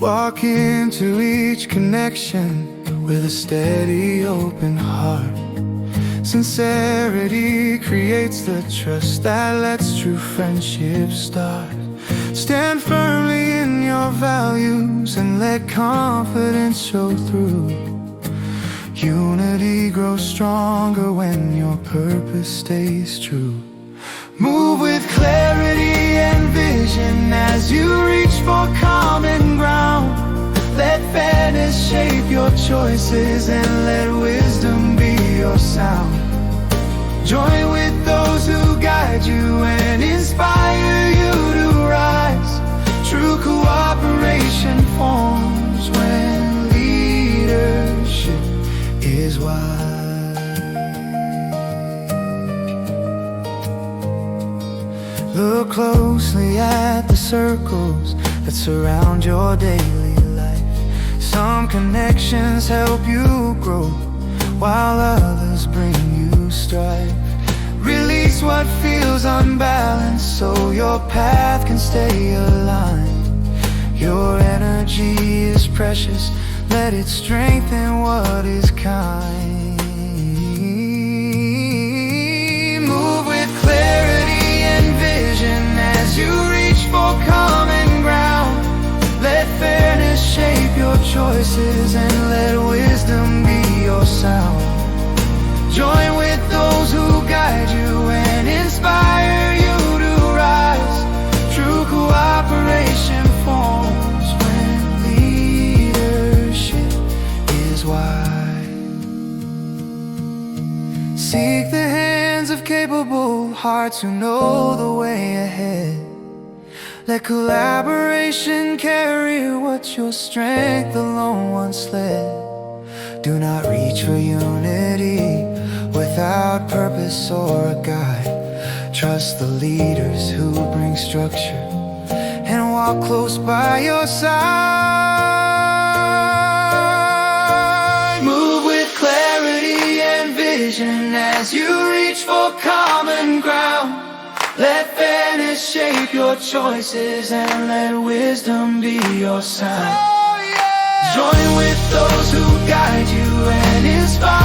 Walk into each connection with a steady, open heart. Sincerity creates the trust that lets true friendship start. Stand firmly in your values and let confidence show through. Unity grows stronger when your purpose stays true. Move with clarity and vision as you reach for common ground. Let fairness shape your choices and let wisdom be your sound. Join with those who guide you and inspire you to rise. True cooperation forms when leadership is wise. Look closely at the circles that surround your daily life. Some connections help you grow, while others bring you strife. Release what feels unbalanced so your path can stay aligned. Your energy is precious, let it strengthen what is kind. Move with clarity and vision as you reach for common ground. Let fairness shape your choices and let wisdom be your sound. Join with those who guide you and inspire you to rise. True cooperation forms when leadership is wise. Seek the hands of capable hearts who know the way ahead. Let collaboration carry what your strength alone once led. Do not reach for unity without purpose or a guide. Trust the leaders who bring structure and walk close by your side. Move with clarity and vision as you reach for common ground. Let fairness shape your choices and let wisdom be your sound. Join with those who guide you and inspire